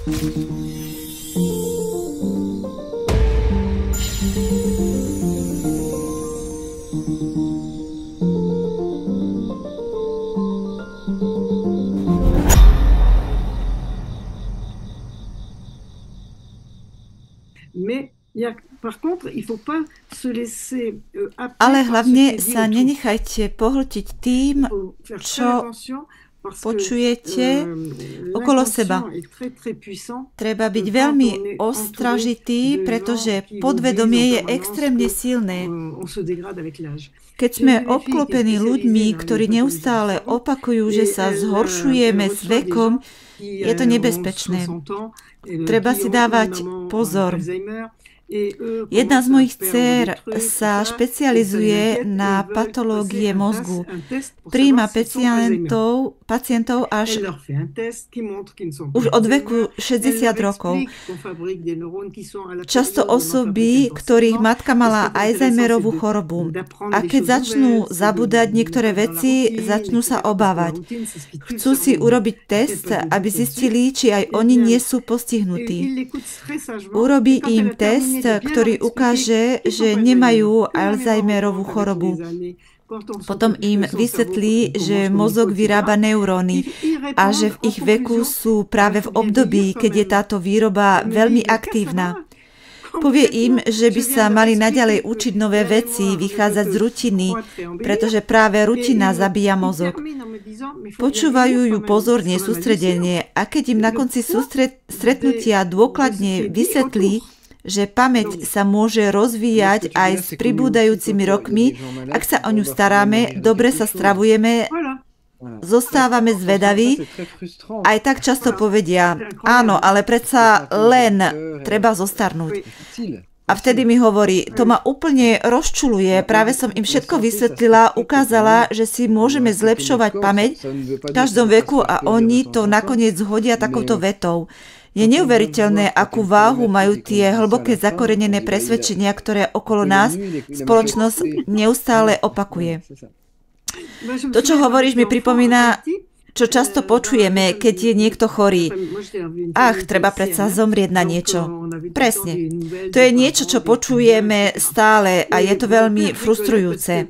Ale hlavne sa nenechajte pohltiť tým, čo počujete okolo seba. Treba byť veľmi ostražitý, pretože podvedomie je extrémne silné. Keď sme obklopení ľuďmi, ktorí neustále opakujú, že sa zhoršujeme s vekom, je to nebezpečné. Treba si dávať pozor. Jedna z mojich dcér sa špecializuje na patológie mozgu. Prijíma pacientov až už od veku 60 rokov. Často osoby, ktorých matka mala Alzheimerovú chorobu. A keď začnú zabúdať niektoré veci, začnú sa obávať. Chcú si urobiť test, aby zistili, či aj oni nie sú postihnutí. Urobí im test, ktorý ukáže, že nemajú Alzheimerovú chorobu. Potom im vysvetlí, že mozog vyrába neuróny a že v ich veku sú práve v období, keď je táto výroba veľmi aktívna. Povie im, že by sa mali naďalej učiť nové veci, vychádzať z rutiny, pretože práve rutina zabíja mozog. Počúvajú ju pozorne, sústredenie a keď im na konci stretnutia dôkladne vysvetlí, že pamäť sa môže rozvíjať aj s pribúdajúcimi rokmi, ak sa o ňu staráme, dobre sa stravujeme, zostávame zvedaví, aj tak často povedia, áno, ale predsa len treba zostarnúť. A vtedy mi hovorí, to ma úplne rozčuluje, práve som im všetko vysvetlila, ukázala, že si môžeme zlepšovať pamäť v každom veku a oni to nakoniec zhodia takouto vetou. Je neuveriteľné, akú váhu majú tie hlboké zakorenené presvedčenia, ktoré okolo nás spoločnosť neustále opakuje. To, čo hovoríš, mi pripomína, čo často počujeme, keď je niekto chorý. Ach, treba predsa zomrieť na niečo. Presne. To je niečo, čo počujeme stále a je to veľmi frustrujúce.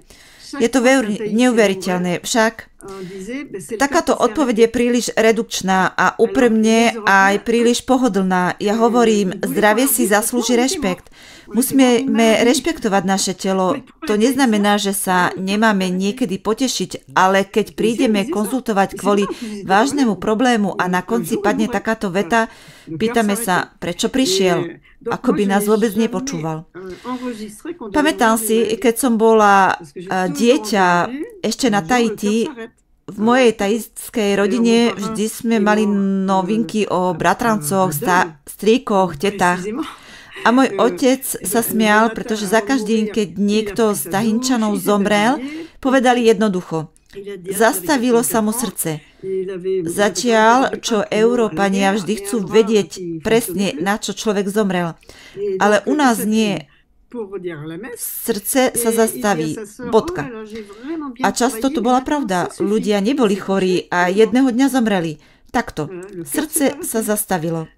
Je to neuveriteľné, však takáto odpoveď je príliš redukčná a úprimne aj príliš pohodlná. Ja hovorím, zdravie si zaslúži rešpekt. Musíme rešpektovať naše telo. To neznamená, že sa nemáme niekedy potešiť, ale keď prídeme konzultovať kvôli vážnemu problému a na konci padne takáto veta, pýtame sa, prečo prišiel, ako by nás vôbec nepočúval. Pamätám si, keď som bola dieťa ešte na Tahiti, v mojej tahitskej rodine vždy sme mali novinky o bratrancoch, strýkoch, tetách. A môj otec sa smial, pretože za každým, keď niekto z Tahinčanov zomrel, povedali jednoducho. Zastavilo sa mu srdce. Zatiaľ, čo Európania vždy chcú vedieť presne, na čo človek zomrel. Ale u nás nie. Srdce sa zastaví. Bodka. A často to bola pravda. Ľudia neboli chorí a jedného dňa zomreli. Takto. Srdce sa zastavilo.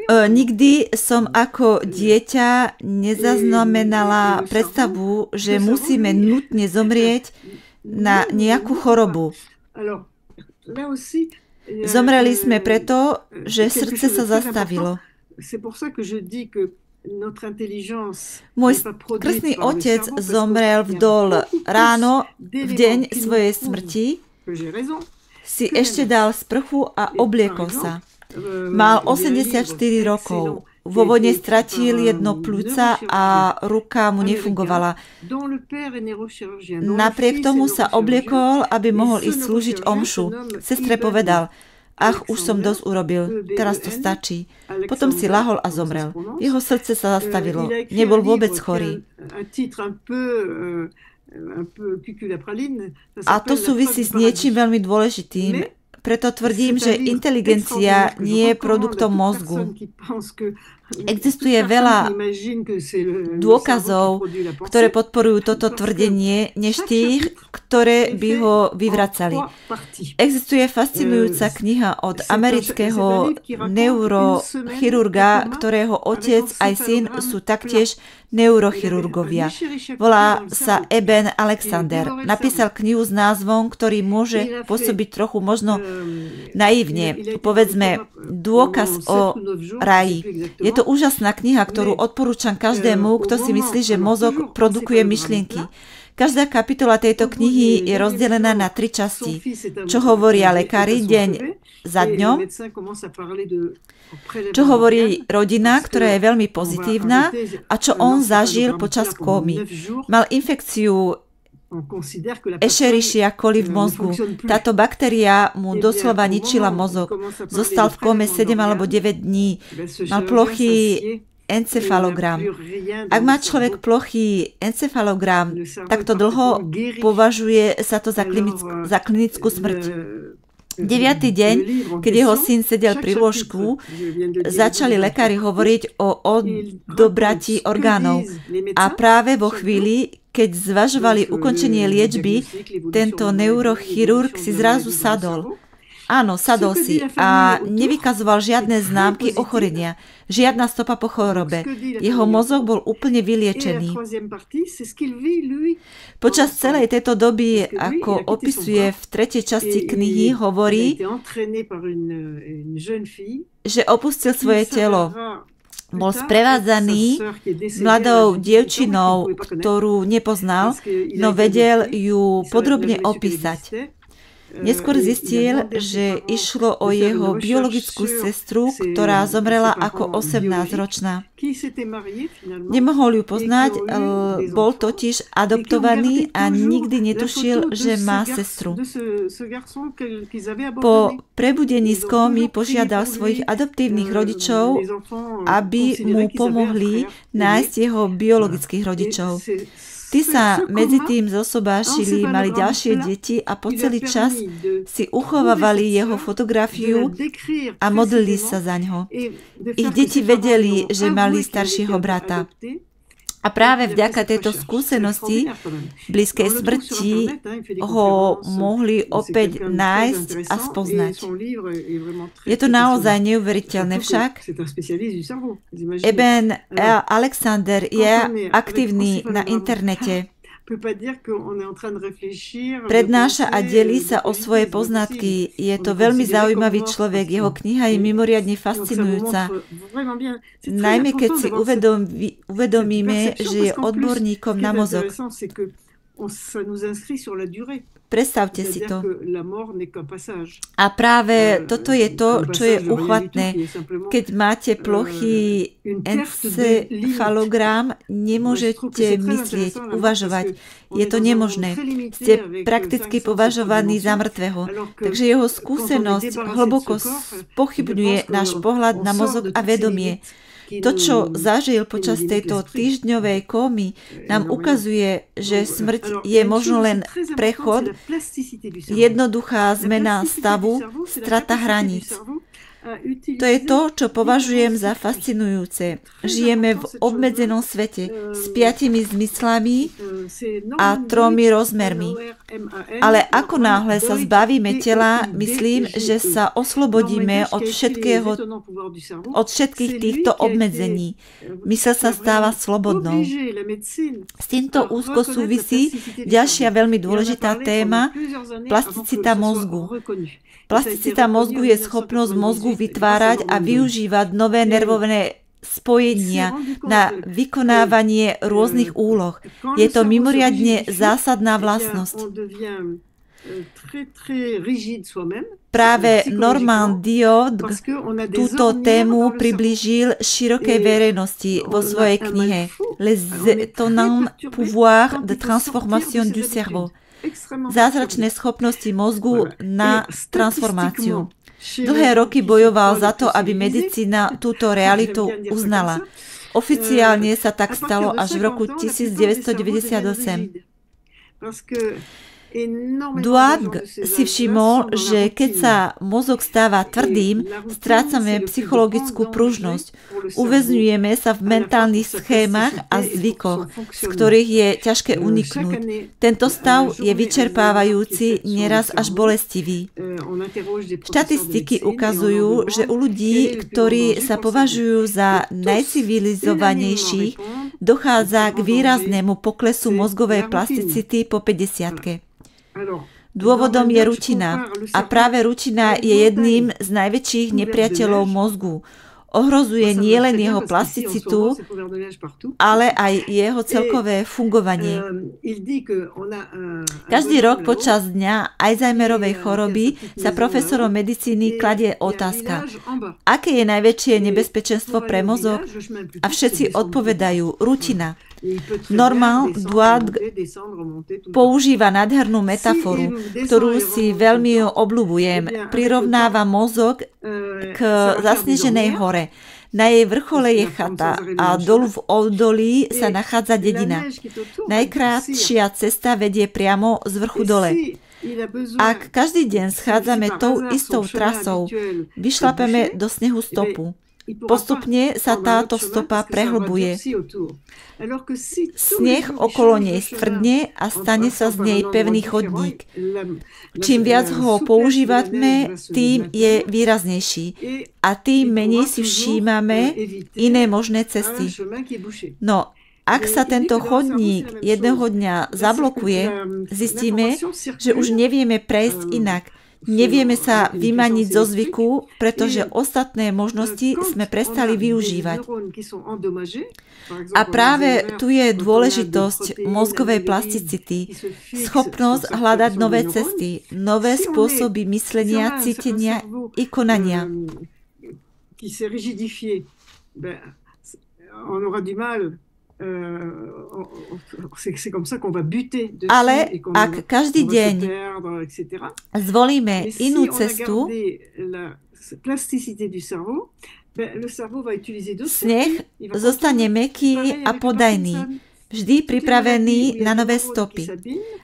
Nikdy som ako dieťa nezaznamenala predstavu, že musíme nutne zomrieť na nejakú chorobu. Zomreli sme preto, že srdce sa zastavilo. Môj krstný otec zomrel vdol ráno, v deň svojej smrti, si ešte dal sprchu a obliekol sa. Mal 84 rokov. Vo vojne stratil jedno pľúca a ruka mu nefungovala. Napriek tomu sa obliekol, aby mohol ísť slúžiť omšu. Sestre povedal, ach, už som dosť urobil, teraz to stačí. Potom si lahol a zomrel. Jeho srdce sa zastavilo. Nebol vôbec chorý. A to súvisí s niečím veľmi dôležitým. Preto tvrdím, že inteligencia nie je produktom mozgu. Existuje veľa dôkazov, ktoré podporujú toto tvrdenie, než tých, ktoré by ho vyvracali. Existuje fascinujúca kniha od amerického neurochirurga, ktorého otec aj syn sú taktiež neurochirurgovia. Volá sa Eben Alexander. Napísal knihu s názvom, ktorý môže pôsobiť trochu možno naivne. Povedzme, Dôkaz o raji. Je to úžasná kniha, ktorú odporúčam každému, kto si myslí, že mozog produkuje myšlienky. Každá kapitola tejto knihy je rozdelená na 3 časti. Čo hovoria lekári deň za dňom, čo hovorí rodina, ktorá je veľmi pozitívna, a čo on zažil počas kómy. Mal infekciu Escherichia coli v mozgu. Táto baktéria mu doslova ničila mozog. Zostal v kóme 7 alebo 9 dní. Mal plochý encefalogram. Ak má človek plochý encefalogram takto dlho, považuje sa to za klinickú smrť. 9. deň, keď jeho syn sedel pri lôžku, začali lekári hovoriť o odobratí orgánov. A práve vo chvíli, keď zvažovali ukončenie liečby, tento neurochirurg si zrazu sadol. Áno, sadol si a nevykazoval žiadne známky ochorenia, žiadna stopa po chorobe. Jeho mozog bol úplne vyliečený. Počas celej tejto doby, ako opisuje v 3. časti knihy, hovorí, že opustil svoje telo. Bol sprevádzaný mladou dievčinou, ktorú nepoznal, no vedel ju podrobne opísať. Neskôr zistil, že išlo o jeho biologickú sestru, ktorá zomrela ako 18-ročná. Nemohol ju poznať, bol totiž adoptovaný a nikdy netušil, že má sestru. Po prebudení z kómy požiadal svojich adoptívnych rodičov, aby mu pomohli nájsť jeho biologických rodičov. Tí sa medzi tým zosobášili, mali ďalšie deti a po celý čas si uchovávali jeho fotografiu a modlili sa za ňo. Ich deti vedeli, že mali staršieho brata. A práve vďaka tejto skúsenosti blízkej smrti ho mohli opäť nájsť a spoznať. Je to naozaj neuveriteľné však. Eben Alexander je aktívny na internete. Prednáša a delí sa o svoje poznatky. Je to veľmi zaujímavý človek. Jeho kniha je mimoriadne fascinujúca. Najmä keď si uvedomíme, že je odborníkom na mozog. Predstavte si to. A práve toto je to, čo je uchvatné. Keď máte plochý encefalogram, nemôžete myslieť, uvažovať. Je to nemožné. Ste prakticky považovaní za mŕtvého. Takže jeho skúsenosť hlboko pochybňuje náš pohľad na mozog a vedomie. To, čo zažil počas tejto týždňovej kómy, nám ukazuje, že smrť je možno len prechod, jednoduchá zmena stavu, strata hraníc. To je to, čo považujem za fascinujúce. Žijeme v obmedzenom svete s 5 zmyslami a 3 rozmermi. Ale ako náhle sa zbavíme tela, myslím, že sa oslobodíme od všetkých týchto obmedzení. Mysel sa stáva slobodnou. S týmto úzko súvisí ďalšia veľmi dôležitá téma, plasticita mozgu. Plasticita mozgu je schopnosť mozgu vytvárať a využívať nové nervové spojenia na vykonávanie rôznych úloh. Je to mimoriadne zásadná vlastnosť. Práve Norman Diog túto tému priblížil širokej verejnosti vo svojej knihe Les étonnants pouvoirs de transformation du cerveau. Zázračné schopnosti mozgu na transformáciu. Dlhé roky bojoval za to, aby medicína túto realitu uznala. Oficiálne sa tak stalo až v roku 1998. Dweck si všimol, že keď sa mozog stáva tvrdým, strácame psychologickú pružnosť. Uväzňujeme sa v mentálnych schémach a zvykoch, z ktorých je ťažké uniknúť. Tento stav je vyčerpávajúci, neraz až bolestivý. Štatistiky ukazujú, že u ľudí, ktorí sa považujú za najcivilizovanejších, dochádza k výraznému poklesu mozgovej plasticity po 50-ke. Dôvodom je rutina a práve rutina je jedným z najväčších nepriateľov mozgu. Ohrozuje nielen jeho plasticitu, ale aj jeho celkové fungovanie. Každý rok počas dňa Alzheimerovej choroby sa profesorom medicíny kladie otázka, aké je najväčšie nebezpečenstvo pre mozog? A všetci odpovedajú rutina. Norman Dweck používa nádhernú metaforu, ktorú si veľmi obľúbujem. Prirovnáva mozog k zasneženej hore. Na jej vrchole je chata a dolu v oddolí sa nachádza dedina. Najkrátšia cesta vedie priamo z vrchu dole. Ak každý deň schádzame tou istou trasou, vyšlapeme do snehu stopu. Postupne sa táto stopa prehlbuje. Sneh okolo nej stvrdne a stane sa z nej pevný chodník. Čím viac ho používame, tým je výraznejší a tým menej si všímame iné možné cesty. No, ak sa tento chodník jedného dňa zablokuje, zistíme, že už nevieme prejsť inak. Nevieme sa vymaniť zo zvyku, pretože ostatné možnosti sme prestali využívať. A práve tu je dôležitosť mozgovej plasticity, schopnosť hľadať nové cesty, nové spôsoby myslenia, cítenia i konania. Ale ak každý deň zvolíme inú cestu, sneh zostane mäkký a podajný, vždy pripravený na nové stopy.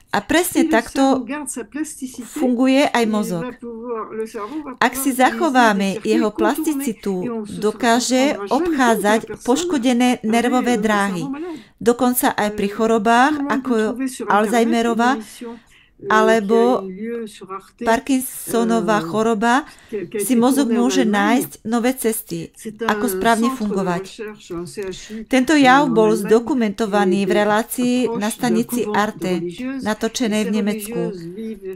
A presne takto funguje aj mozog. Ak si zachováme jeho plasticitu, dokáže obchádzať poškodené nervové dráhy. Dokonca aj pri chorobách ako Alzheimerova alebo Parkinsonova choroba si mozog môže nájsť nové cesty, ako správne fungovať. Tento jav bol zdokumentovaný v relácii na stanici Arte, natočenej v Nemecku.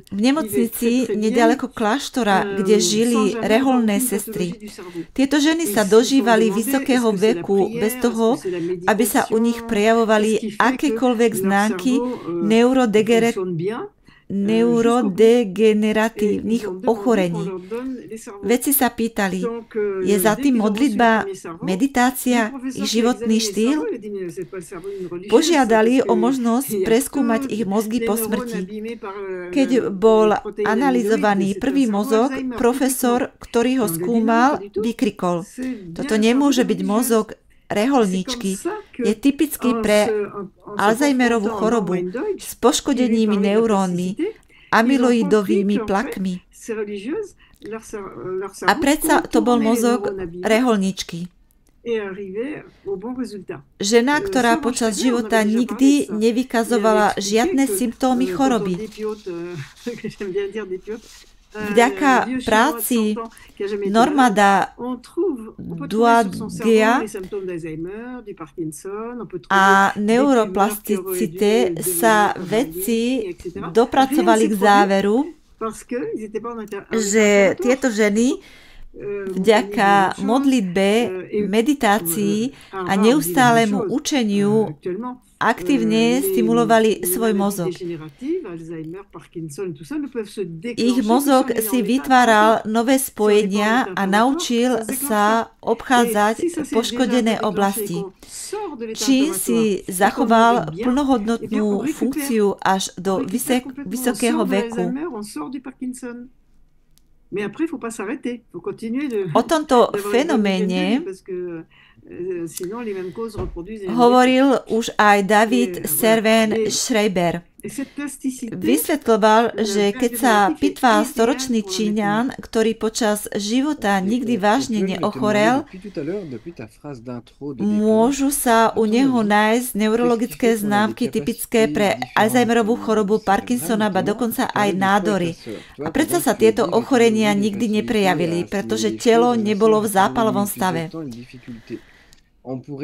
V nemocnici nedaleko kláštora, kde žili reholné sestry. Tieto ženy sa dožívali vysokého veku bez toho, aby sa u nich prejavovali akékoľvek známky neurodegeneratívnych ochorení. Vedci sa pýtali, je za tým modlitba, meditácia i životný štýl? Požiadali o možnosť preskúmať ich mozgy po smrti. Keď bol analyzovaný prvý mozog, profesor, ktorý ho skúmal, vykrikol, toto nemôže byť mozog reholníčky, je typický pre Alzheimerovú chorobu s poškodenými neurónmi, amyloidovými plakmi. A predsa to bol mozog reholníčky. Žena, ktorá počas života nikdy nevykazovala žiadne symptómy choroby. Vďaka práci Normanda Dweck'a a neuroplasticite sa vedci dopracovali k záveru, že tieto ženy vďaka modlitbe, meditácii a neustálemu učeniu aktívne stimulovali svoj mozog. Ich mozog si vytváral nové spojenia a naučil sa obchádzať poškodené oblasti. Čím si zachoval plnohodnotnú funkciu až do vysokého veku. O tomto fenoméne hovoril už aj David Servan-Schreiber. Vysvetľoval, že keď sa pitvá storočný Číňan, ktorý počas života nikdy vážne neochorel, môžu sa u neho nájsť neurologické známky typické pre Alzheimerovú chorobu, Parkinsona, ba dokonca aj nádory. A predsa sa tieto ochorenia nikdy neprejavili, pretože telo nebolo v zápalovom stave.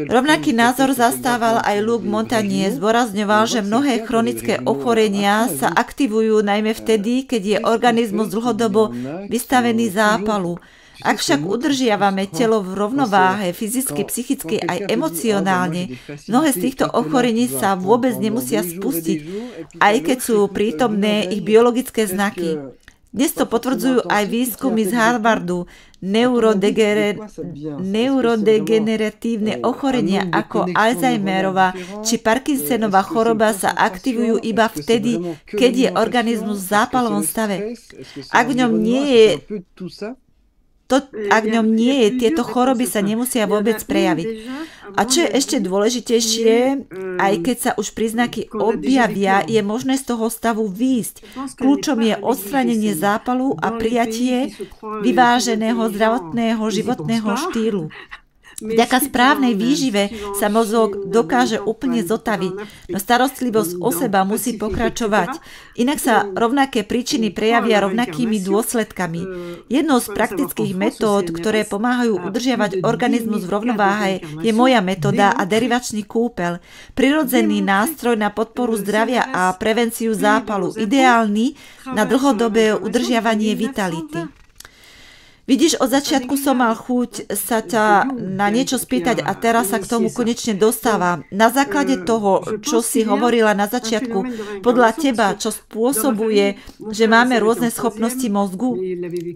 Rovnaký názor zastával aj Luc Montagnier, zdôrazňoval, že mnohé chronické ochorenia sa aktivujú najmä vtedy, keď je organizmus dlhodobo vystavený zápalu. Ak však udržiavame telo v rovnováhe, fyzicky, psychicky aj emocionálne, mnohé z týchto ochorení sa vôbec nemusia spustiť, aj keď sú prítomné ich biologické znaky. Dnes to potvrdzujú aj výskumy z Harvardu. Neurodegeneratívne ochorenia ako Alzheimerova či Parkinsonova choroba sa aktivujú iba vtedy, keď je organizmus v zápalovom stave. Ak v ňom nie je, tieto choroby sa nemusia vôbec prejaviť. A čo je ešte dôležitejšie, aj keď sa už príznaky objavia, je možné z toho stavu výjsť. Kľúčom je odstránenie zápalu a prijatie vyváženého zdravotného životného štýlu. Vďaka správnej výžive sa mozog dokáže úplne zotaviť, no starostlivosť o seba musí pokračovať. Inak sa rovnaké príčiny prejavia rovnakými dôsledkami. Jednou z praktických metód, ktoré pomáhajú udržiavať organizmus v rovnováhe, je moja metóda a derivačný kúpeľ. Prirodzený nástroj na podporu zdravia a prevenciu zápalu. Ideálny na dlhodobé udržiavanie vitality. Vidíš, od začiatku som mal chuť sa ťa na niečo spýtať a teraz sa k tomu konečne dostávam. Na základe toho, čo si hovorila na začiatku, podľa teba, čo spôsobuje, že máme rôzne schopnosti mozgu?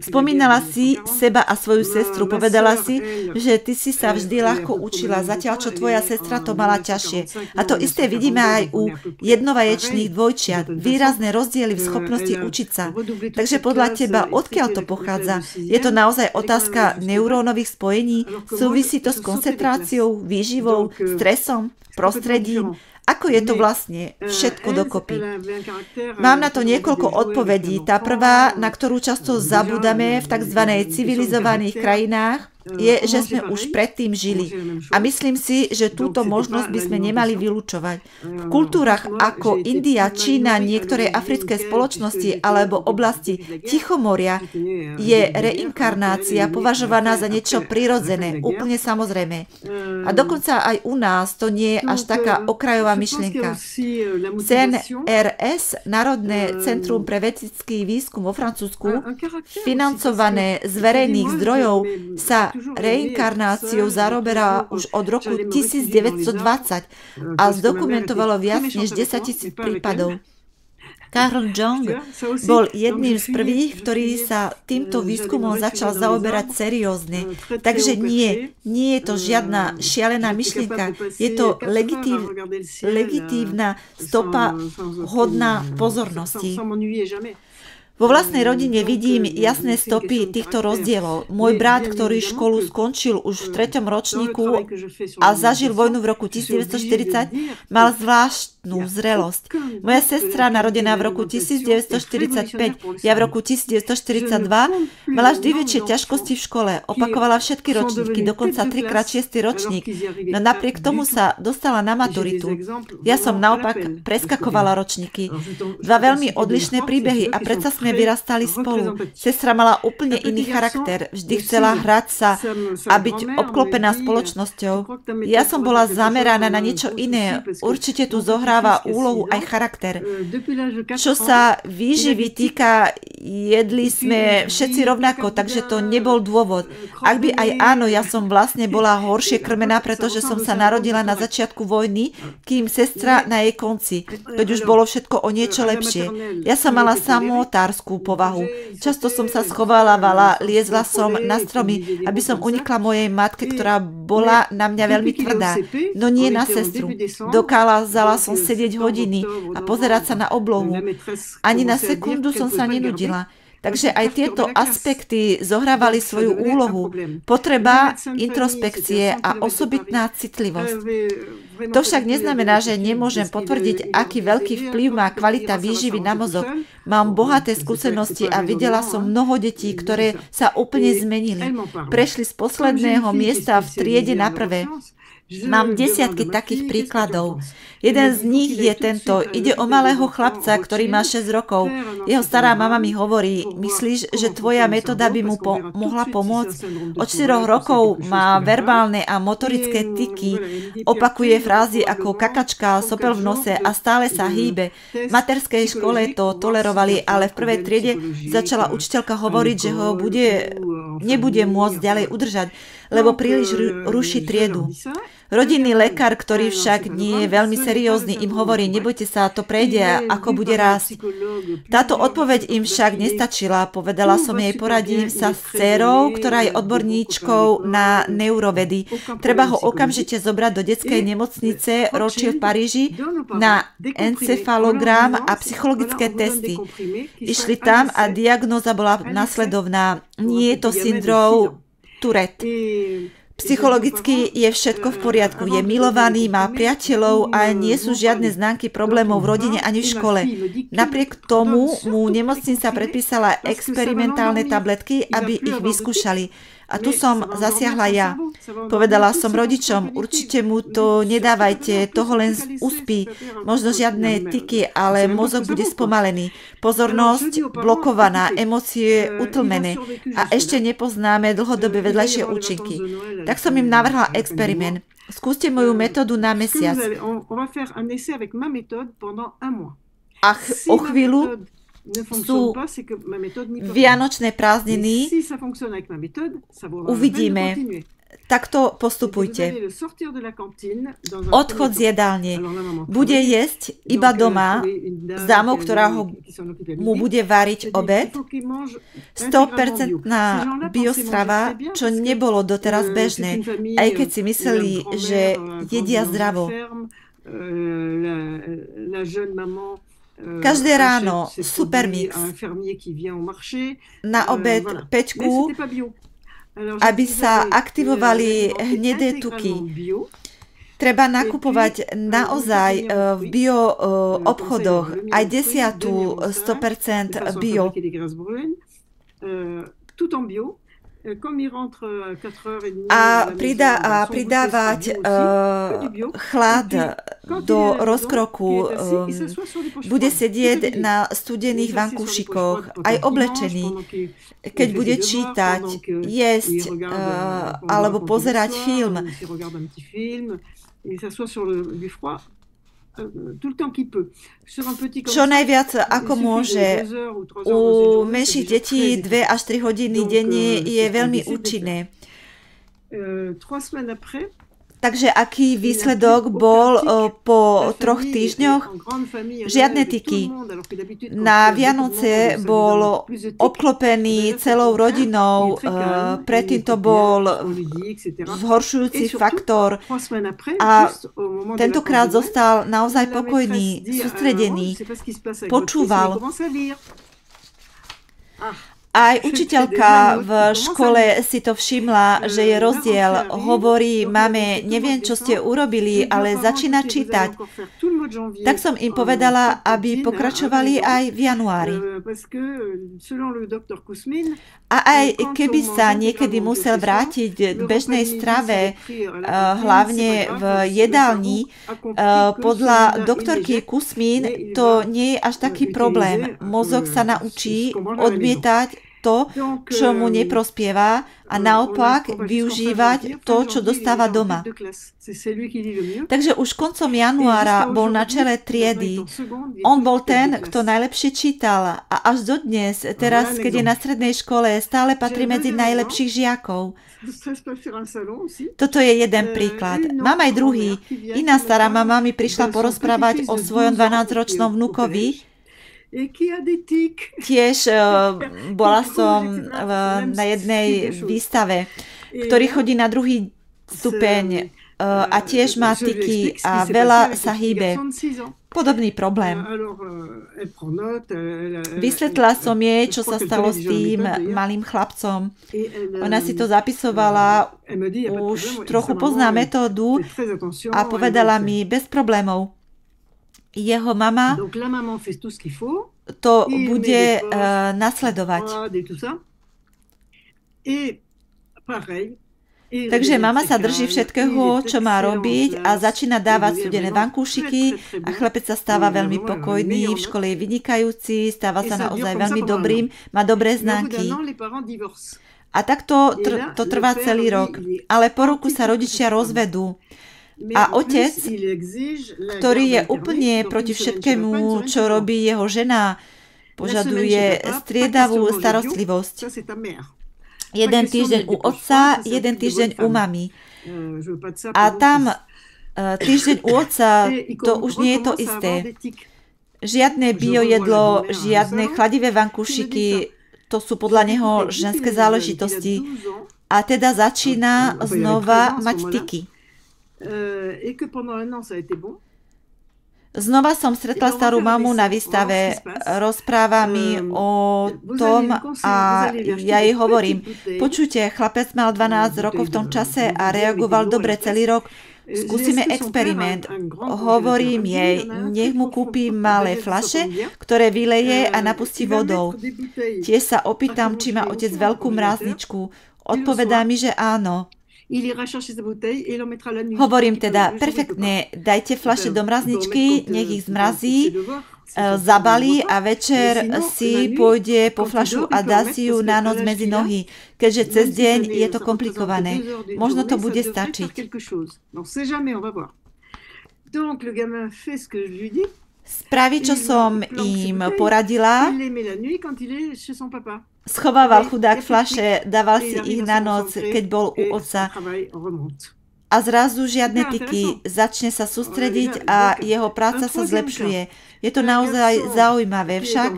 Spomínala si seba a svoju sestru. Povedala si, že ty si sa vždy ľahko učila, zatiaľ čo tvoja sestra to mala ťažšie. A to isté vidíme aj u jednovaječných dvojčiat. Výrazné rozdiely v schopnosti učiť sa. Takže podľa teba, odkiaľ to pochádza? Je to naozaj otázka neurónových spojení? Súvisí to s koncentráciou, výživou, stresom, prostredím? Ako je to vlastne všetko dokopy? Mám na to niekoľko odpovedí. Tá prvá, na ktorú často zabúdame v tzv. Civilizovaných krajinách, je, že sme už predtým žili. A myslím si, že túto možnosť by sme nemali vylúčovať. V kultúrach ako India, Čína, niektoré africké spoločnosti alebo oblasti Tichomoria je reinkarnácia považovaná za niečo prirodzené, úplne samozrejme. A dokonca aj u nás to nie je až taká okrajová myšlienka. CNRS, Národné centrum pre vedecký výskum vo Francúzsku, financované z verejných zdrojov, sa reinkarnáciou zaoberá už od roku 1920 a zdokumentovalo viac než 10 000 prípadov. Carl Jung bol jedným z prvých, ktorý sa týmto výskumom začal zaoberať seriózne. Takže nie je to žiadna šialená myšlienka, je to legitívna stopa hodná pozornosti. Vo vlastnej rodine vidím jasné stopy týchto rozdielov. Môj brat, ktorý školu skončil už v 3. ročníku a zažil vojnu v roku 1940, mal zvláštnu zrelosť. Moja sestra, narodená v roku 1945, ja v roku 1942, mala vždy väčšie ťažkosti v škole. Opakovala všetky ročníky, dokonca 3x 6. ročník. No napriek tomu sa dostala na maturitu. Ja som naopak preskakovala ročníky. Dva veľmi odlišné príbehy a predsa sme vyrastali spolu. Sestra mala úplne iný charakter. Vždy chcela hrať sa a byť obklopená spoločnosťou. Ja som bola zameraná na niečo iné. Určite tu zohráva úlohu aj charakter. Čo sa výživy týka, jedli sme všetci rovnako, takže to nebol dôvod. Ak by aj áno, ja som vlastne bola horšie krmená, pretože som sa narodila na začiatku vojny, kým sestra na jej konci, keď už bolo všetko o niečo lepšie. Ja som mala samotárskú povahu. Často som sa schovávala, liezla som na stromy, aby som unikla mojej matke, ktorá bola na mňa veľmi tvrdá, no nie na sestru. Dokázala som sedieť hodiny a pozerať sa na oblohu. Ani na sekundu som sa nenudila. Takže aj tieto aspekty zohrávali svoju úlohu. Potreba introspekcie a osobitná citlivosť. To však neznamená, že nemôžem potvrdiť, aký veľký vplyv má kvalita výživy na mozog. Mám bohaté skúsenosti a videla som mnoho detí, ktoré sa úplne zmenili. Prešli z posledného miesta v triede na prvé. Mám desiatky takých príkladov. Jeden z nich je tento. Ide o malého chlapca, ktorý má 6 rokov. Jeho stará mama mi hovorí, myslíš, že tvoja metóda by mu mohla pomôcť? Od 4 rokov má verbálne a motorické tyky, opakuje frázy ako kakačka, sopel v nose a stále sa hýbe. V materskej škole to tolerovali, ale v prvej triede začala učiteľka hovoriť, že ho nebude môcť ďalej udržať, lebo príliš ruší triedu. Rodinný lekár, ktorý však nie je veľmi seriózny, im hovorí, nebojte sa, to prejde, ako bude rásť. Táto odpoveď im však nestačila. Povedala som jej, poradím sa s dcérou, ktorá je odborníčkou na neurovedy. Treba ho okamžite zobrať do detskej nemocnice Rothschild v Paríži na encefalogram a psychologické testy. Išli tam a diagnóza bola nasledovná. Nie je to syndrom Tourette. Psychologicky je všetko v poriadku, je milovaný, má priateľov a nie sú žiadne známky problémov v rodine ani v škole. Napriek tomu mu nemocnica predpísala experimentálne tabletky, aby ich vyskúšali. A tu som zasiahla ja. Povedala som rodičom, určite mu to nedávajte, toho len uspí. Možno žiadne tyky, ale mozog bude spomalený. Pozornosť blokovaná, emócie utlmené. A ešte nepoznáme dlhodobé vedľajšie účinky. Tak som im navrhla experiment. Skúste moju metódu na mesiac. A o chvíľu sú vianočné prázdniny, uvidíme. Takto postupujte. Odchod z jedálne. Bude jesť iba doma s dámou, ktorá mu bude variť obed. 100% biostrava, čo nebolo doteraz bežné, aj keď si mysleli, že jedia zdravo. Každé ráno supermix, na obed peťku, aby sa aktivovali hnedé tuky. Treba nakupovať naozaj v bio obchodoch aj 10 100% bio. A pridávať chlad do rozkroku, bude sedieť na studených vankúšikoch, aj oblečený, keď bude čítať, jesť alebo pozerať film. Čo najviac ako môže. U menších detí 2 až 3 hodiny denne je veľmi účinné. Takže aký výsledok bol po 3 týždňoch? Žiadne tyky. Na Vianoce bol obklopený celou rodinou, predtým to bol zhoršujúci faktor a tentokrát zostal naozaj pokojný, sústredený, počúval. Aj učiteľka v škole si to všimla, že je rozdiel. Hovorí, máme, neviem, čo ste urobili, ale začína čítať. Tak som im povedala, aby pokračovali aj v januári. A aj keby sa niekedy musel vrátiť k bežnej strave, hlavne v jedálni, podľa doktorky Kusmin to nie je až taký problém. Mozog sa naučí odmietať to, čo mu neprospieva a naopak využívať to, čo dostáva doma. Takže už koncom januára bol na čele triedy. On bol ten, kto najlepšie čítal a až dodnes, teraz, keď je na strednej škole, stále patrí medzi najlepších žiakov. Toto je jeden príklad. Mám aj druhý. Iná stará mama mi prišla porozprávať o svojom 12-ročnom vnukovi. Tiež bola som na jednej výstave, ktorý chodí na 2. stupeň a tiež má tiky a veľa sa hýbe. Podobný problém. Vysvetlila som jej, čo sa stalo s tým malým chlapcom. Ona si to zapisovala, už trochu pozná metódu a povedala mi bez problémov. Jeho mama to bude nasledovať. Takže mama sa drží všetkého, čo má robiť a začína dávať studené vankúšiky a chlapec sa stáva veľmi pokojný, v škole je vynikajúci, stáva sa naozaj veľmi dobrým, má dobré známky. A takto to trvá celý rok. Ale po roku sa rodičia rozvedú. A otec, ktorý je úplne proti všetkému, čo robí jeho žena, požaduje striedavú starostlivosť. Jeden týždeň u otca, jeden týždeň u mami. A tam týždeň u otca, to už nie je to isté. Žiadne biojedlo, žiadne chladivé vankúšiky, to sú podľa neho ženské záležitosti. A teda začína znova mať tiky. Znova som stretla starú mamu na výstave, rozpráva mi o tom a ja jej hovorím, počujte, chlapec mal 12 rokov v tom čase a reagoval dobre celý rok, skúsime experiment. Hovorím jej, nech mu kúpi malé fľaše, ktoré vyleje a napustí vodou. Tiež sa opýtam, či má otec veľkú mrázničku. Odpovedá mi, že áno. Hovorím teda, perfektne, dajte fľaše do mrazničky, nech ich zmrazí, zabalí a večer si pôjde po fľašu a dá si ju na noc medzi nohy, keďže cez deň je to komplikované. Možno to bude stačiť. Spraví, čo som im poradila. Schovával chudák fľaše, dával si ich na noc, keď bol u otca. A zrazu žiadne tiky. Začne sa sústrediť a jeho práca sa zlepšuje. Je to naozaj zaujímavé. Však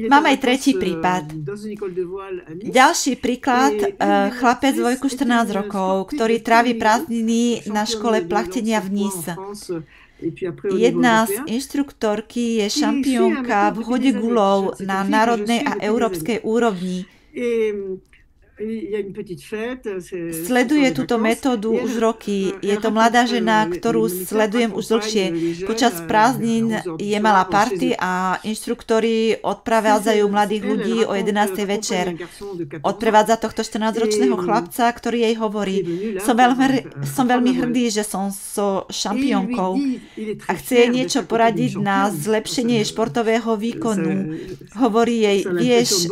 mám aj tretí prípad. Ďalší príklad, chlapec vo veku 14 rokov, ktorý trávi prázdniny na škole plachtenia v Nice. Jedna z inštruktorky je šampiónka v hode guľov na národnej a európskej úrovni. Sleduje túto metódu už roky. Je to mladá žena, ktorú sledujem už dlhšie. Počas prázdnin je malá party a inštruktori odprevádzajú mladých ľudí o 11. večer. Odprevádza tohto 14-ročného chlapca, ktorý jej hovorí: Som veľmi hrdý, že som so šampiónkou a chce jej niečo poradiť na zlepšenie športového výkonu. Hovorí jej: vieš,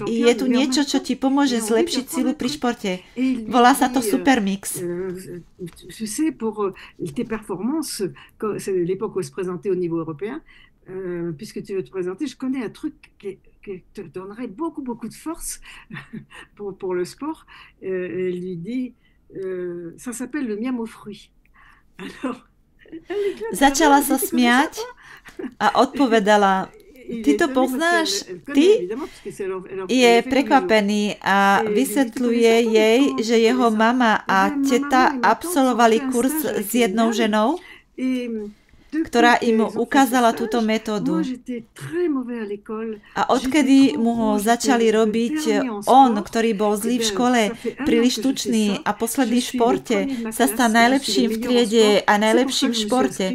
je tu niečo, čo ti pomôže zlepšiť silu pri športe. Volá sa to Supermix. Tu sais, pour tes performances, c'est l'époque où elle se présentait au niveau européen, puisque tu veux te présenter, je connais un truc qui te donnerait beaucoup de force pour le sport. Elle lui dit, ça s'appelle le miam aux fruits. Alors, začala sa smiať a odpovedala: Ty to poznáš? Ty? Je prekvapený a vysvetľuje jej, že jeho mama a teta absolvovali kurz s jednou ženou, ktorá im ukázala túto metódu. A odkedy mu ho začali robiť, on, ktorý bol zlý v škole, príliš tučný a posledný v športe, sa stal najlepším v triede a najlepším v športe.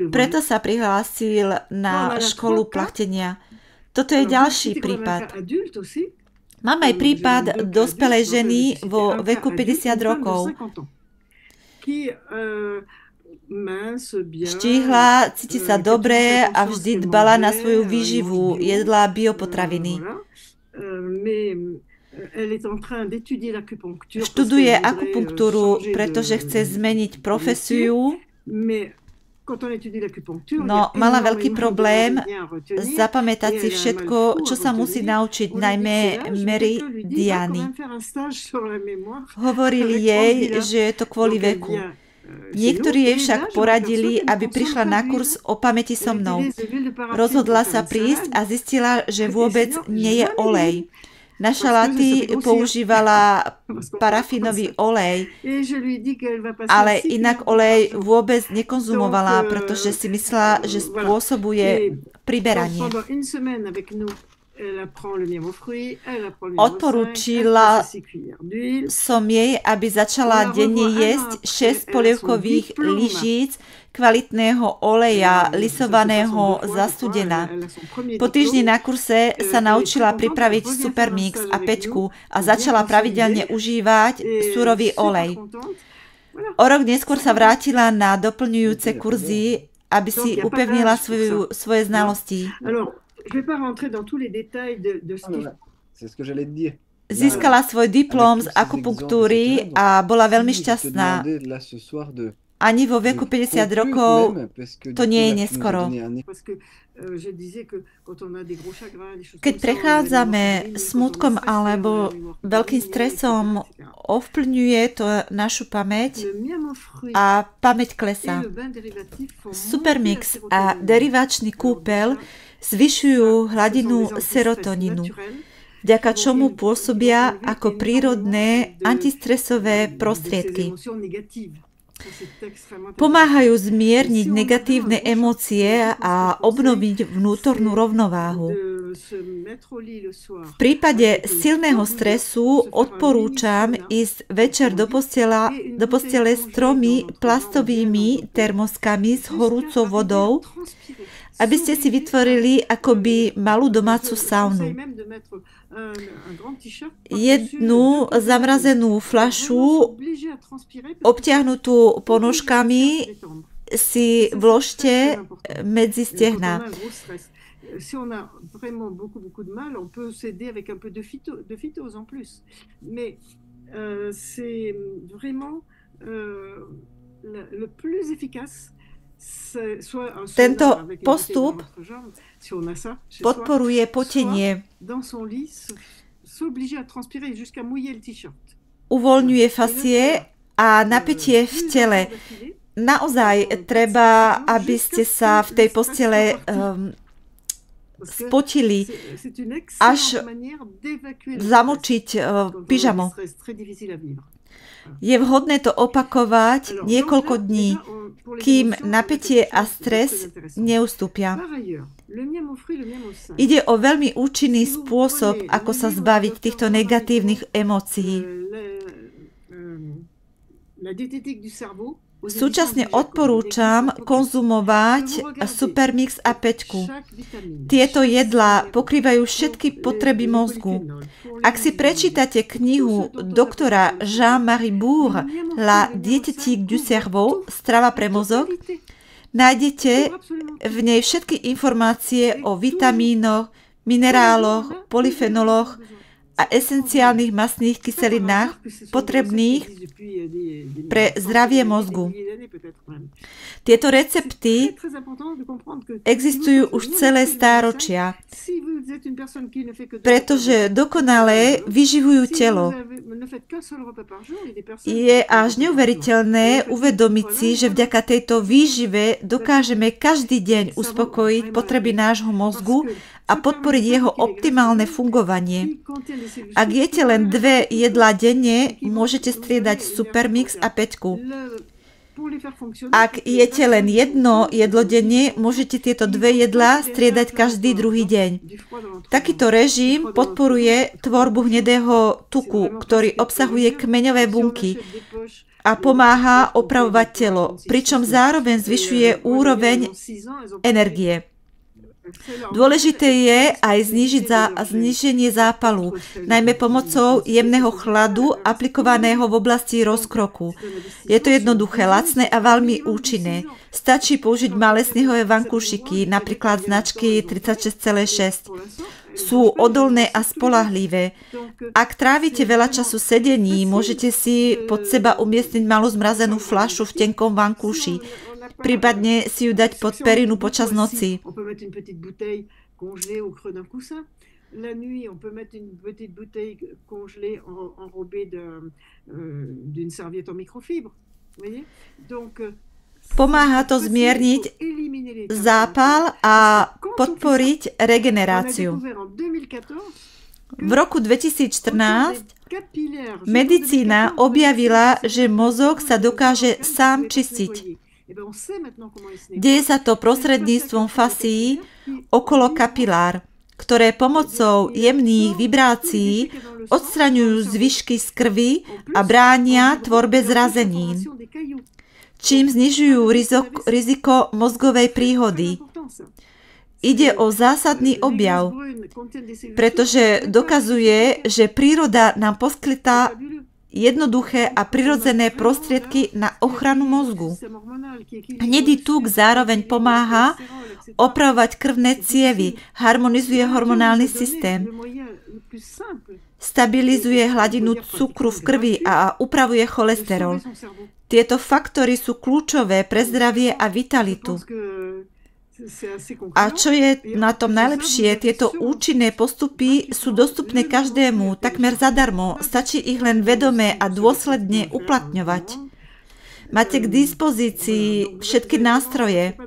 Preto sa prihlásil na školu plachtenia. Toto je ďalší prípad. Mám aj prípad dospelej ženy vo veku 50 rokov. Štíhla, cíti sa dobre a vždy dbala na svoju výživu, jedla biopotraviny. Študuje akupunktúru, pretože chce zmeniť profesiu, no mala veľký problém zapamätať si všetko, čo sa musí naučiť, najmä meridiany. Hovorili jej, že je to kvôli veku. Niektorí jej však poradili, aby prišla na kurz o pamäti so mnou. Rozhodla sa prísť a zistila, že vôbec nie je olej. Na šalaty používala parafínový olej, ale inak olej vôbec nekonzumovala, pretože si myslela, že spôsobuje priberanie. Odporúčila som jej, aby začala denne jesť 6 polievkových lyžíc kvalitného oleja lisovaného za studena. Po týždni na kurse sa naučila pripraviť Supermix a Peťku a začala pravidelne užívať surový olej. O rok neskôr sa vrátila na doplňujúce kurzy, aby si upevnila svoje znalosti. Získala svoj diplom z akupunktúry a bola veľmi šťastná. Ani vo veku 50 rokov to nie je neskoro. Keď prechádzame smútkom alebo veľkým stresom, ovplyvňuje to našu pamäť a pamäť klesá. Supermix a derivačný kúpeľ zvyšujú hladinu serotonínu, vďaka čomu pôsobia ako prírodné antistresové prostriedky. Pomáhajú zmierniť negatívne emócie a obnoviť vnútornú rovnováhu. V prípade silného stresu odporúčam ísť večer do postele s 3 plastovými termoskami s horúcou vodou, aby ste si vytvorili akoby malú domácu saunu. Jednu zamrazenú fľašu, obtiahnutú ponožkami, si vložte medzi stehná. Si on a vraiment beaucoup de mal, on peut s'aider avec un peu de phytose en plus. Mais c'est vraiment le plus efficace. Tento postup podporuje potenie, uvoľňuje fascie a napätie v tele. Naozaj treba, aby ste sa v tej postele spotili, až zamočiť pyžamo. Je vhodné to opakovať niekoľko dní, kým napätie a stres neustúpia. Ide o veľmi účinný spôsob, ako sa zbaviť týchto negatívnych emócií. Súčasne odporúčam konzumovať Supermix a Peťku. Tieto jedlá pokrývajú všetky potreby mozgu. Ak si prečítate knihu doktora Jean-Marie Bourg La diététique du cerveau, strava pre mozog, nájdete v nej všetky informácie o vitamínoch, mineráloch, polyfenoloch a esenciálnych mastných kyselinách potrebných pre zdravie mozgu. Tieto recepty existujú už celé stáročia, pretože dokonale vyživujú telo. Je až neuveriteľné uvedomiť si, že vďaka tejto výžive dokážeme každý deň uspokojiť potreby nášho mozgu a podporiť jeho optimálne fungovanie. Ak jete len 2 jedlá denne, môžete striedať Supermix a Peťku. Ak jete len 1 jedlo denne, môžete tieto 2 jedlá striedať každý druhý deň. Takýto režim podporuje tvorbu hnedého tuku, ktorý obsahuje kmeňové bunky a pomáha opravovať telo, pričom zároveň zvyšuje úroveň energie. Dôležité je aj zníženie zápalu, najmä pomocou jemného chladu aplikovaného v oblasti rozkroku. Je to jednoduché, lacné a veľmi účinné. Stačí použiť malé snehové vankúšiky, napríklad značky 36,6. Sú odolné a spoľahlivé. Ak trávite veľa času sedení, môžete si pod seba umiestniť malú zmrazenú fľašu v tenkom vankúši. Prípadne si ju dať pod perinu počas noci. La nuit, on peut mettre une petite bouteille congelée enrobée d'une serviette en microfibre. Pomáha to zmierniť zápal a podporiť regeneráciu. V roku 2014 medicína objavila, že mozog sa dokáže sám čistiť. Deje sa to prostredníctvom fascií okolo kapilár, ktoré pomocou jemných vibrácií odstraňujú zvyšky z krvi a bránia tvorbe zrazenín, čím znižujú riziko mozgovej príhody. Ide o zásadný objav, pretože dokazuje, že príroda nám poskytá jednoduché a prirodzené prostriedky na ochranu mozgu. Hnedý tuk zároveň pomáha opravovať krvné cievy, harmonizuje hormonálny systém, stabilizuje hladinu cukru v krvi a upravuje cholesterol. Tieto faktory sú kľúčové pre zdravie a vitalitu. A čo je na tom najlepšie, tieto účinné postupy sú dostupné každému takmer zadarmo. Stačí ich len vedome a dôsledne uplatňovať. Máte k dispozícii všetky nástroje,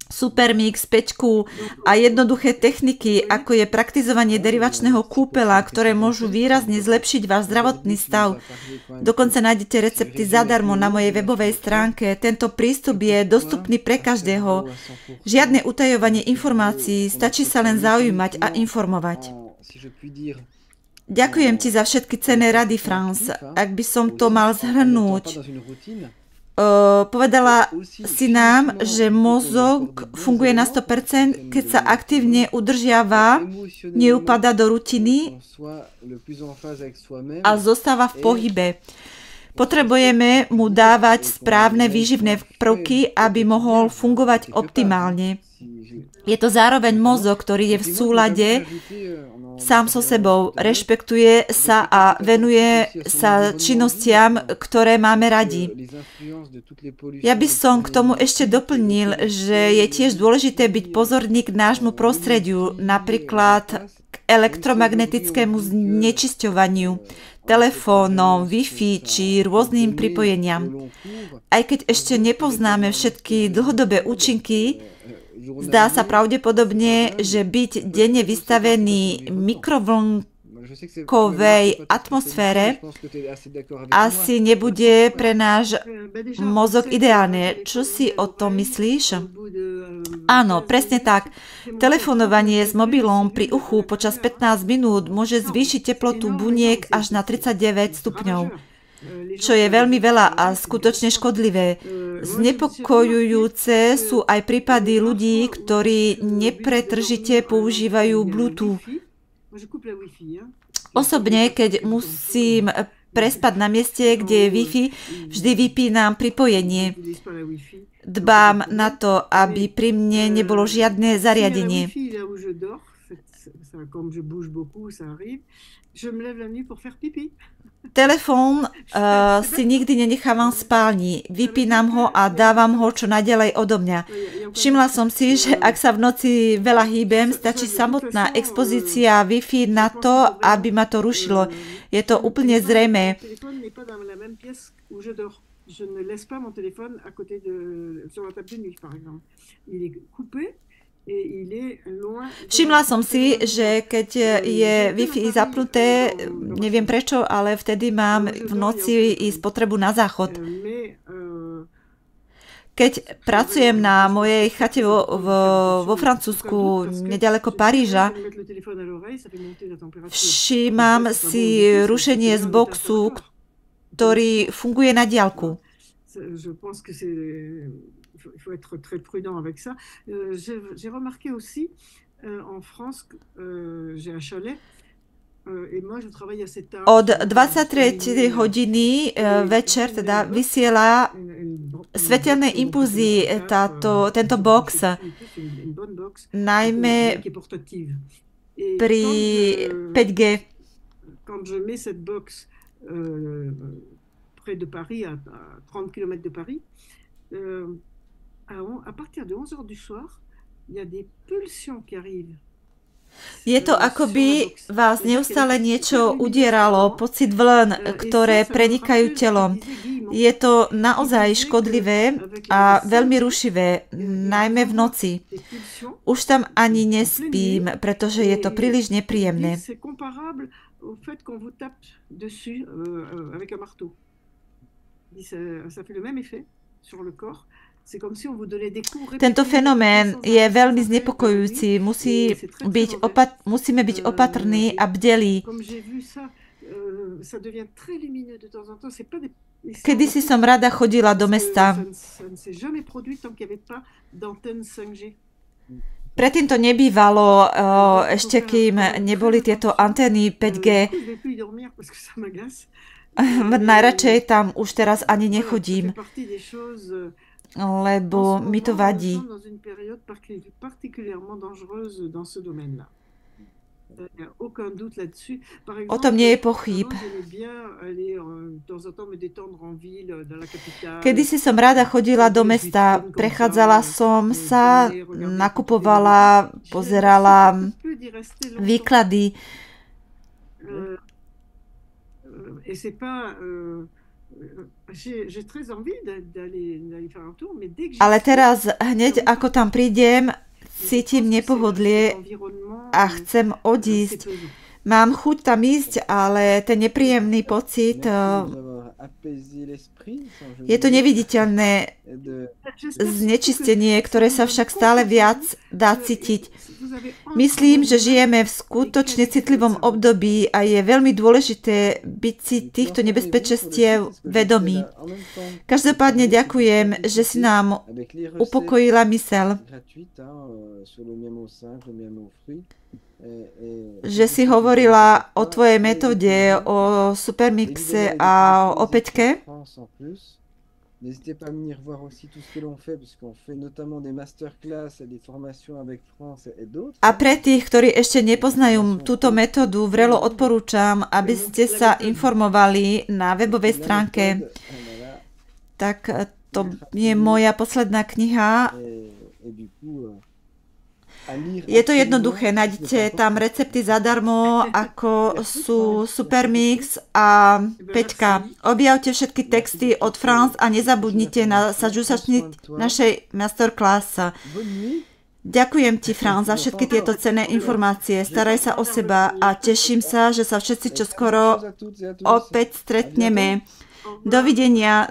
Supermix, Pečku a jednoduché techniky, ako je praktizovanie derivačného kúpela, ktoré môžu výrazne zlepšiť váš zdravotný stav. Dokonca nájdete recepty zadarmo na mojej webovej stránke. Tento prístup je dostupný pre každého. Žiadne utajovanie informácií, stačí sa len zaujímať a informovať. Ďakujem ti za všetky cenné rady, France. Ak by som to mal zhrnúť, povedala si nám, že mozog funguje na 100%, keď sa aktívne udržiava, neupadá do rutiny a zostáva v pohybe. Potrebujeme mu dávať správne výživné prvky, aby mohol fungovať optimálne. Je to zároveň mozog, ktorý je v súlade sám so sebou, rešpektuje sa a venuje sa činnostiam, ktoré máme radi. Ja by som k tomu ešte doplnil, že je tiež dôležité byť pozorný k nášmu prostrediu, napríklad k elektromagnetickému znečisťovaniu, telefónom, Wi-Fi či rôznym pripojeniam. Aj keď ešte nepoznáme všetky dlhodobé účinky, zdá sa pravdepodobne, že byť denne vystavený mikrovlnkovej atmosfére asi nebude pre náš mozog ideálne. Čo si o tom myslíš? Áno, presne tak. Telefonovanie s mobilom pri uchu počas 15 minút môže zvýšiť teplotu buniek až na 39 stupňov. Čo je veľmi veľa a skutočne škodlivé. Znepokojujúce sú aj prípady ľudí, ktorí nepretržite používajú Bluetooth. Osobne, keď musím prespať na mieste, kde je Wi-Fi, vždy vypínam pripojenie. Dbám na to, aby pri mne nebolo žiadne zariadenie. Telefón si nikdy nenechávam v spálni. Vypínam ho a dávam ho čo naďalej odo mňa. Všimla som si, že ak sa v noci veľa hýbem, stačí samotná expozícia Wi-Fi na to, aby ma to rušilo. Je to úplne zrejmé. Je ne laisse pas mon téléphone à côté sur la table de nuit, par exemple. Il est coupé. Všimla som si, že keď je Wi-Fi zapnuté, neviem prečo, ale vtedy mám v noci ísť potrebu na záchod. Keď pracujem na mojej chate vo Francúzsku, nedaleko Paríža, všímam si rušenie z boxu, ktorý funguje na diaľku. Il faut être très prudent avec ça. J'ai remarqué aussi en France, j'ai un chalet. Od 23. hodiny večer teda vysiela svetelné impulzy tento box, najmä pri 5G. Quand je mets cette box près de Paris, à 30 km de Paris, à partir de 11 heures du soir, il y a des pulsions qui arrivent. Je to, ako by vás neustále niečo udieralo, pocit vln, ktoré prenikajú telom. Je to naozaj škodlivé a veľmi rušivé, najmä v noci. Už tam ani nespím, pretože je to príliš nepríjemné. Tento fenomén je veľmi znepokojujúci. Musíme byť opatrní a bdelí. Kedysi som rada chodila do mesta. Predtým to nebývalo, ešte kým neboli tieto antény 5G. Najradšej tam už teraz ani nechodím, lebo mi to vadí. O tom nie je pochyb. Kedysi som rada chodila do mesta, prechádzala som sa, nakupovala, pozerala výklady. Ale teraz, hneď ako tam prídem, cítim nepohodlie a chcem odísť. Mám chuť tam ísť, ale ten nepríjemný pocit, je to neviditeľné znečistenie, ktoré sa však stále viac dá cítiť. Myslím, že žijeme v skutočne citlivom období a je veľmi dôležité byť si týchto nebezpečenstiev vedomý. Každopádne ďakujem, že si nám upokojila myseľ. Že si hovorila o tvojej metóde, o supermixe a o päťke. N'hésitez pas à venir voir aussi tout ce que l'on fait, parce qu'on fait notamment des masterclass et des formations avec France et d'autres. A pre tých, ktorí ešte nepoznajú túto metódu, vrelo odporúčam, aby ste sa informovali na webovej stránke. Tak to je moja posledná kniha. Je to jednoduché, nájdete tam recepty zadarmo, ako sú Supermix a Peťka. Objavte všetky texty od France a nezabudnite sa zúčastniť našej masterclass. Ďakujem ti, Franz, za všetky tieto cenné informácie. Staraj sa o seba a teším sa, že sa všetci čoskoro opäť stretneme. Dovidenia.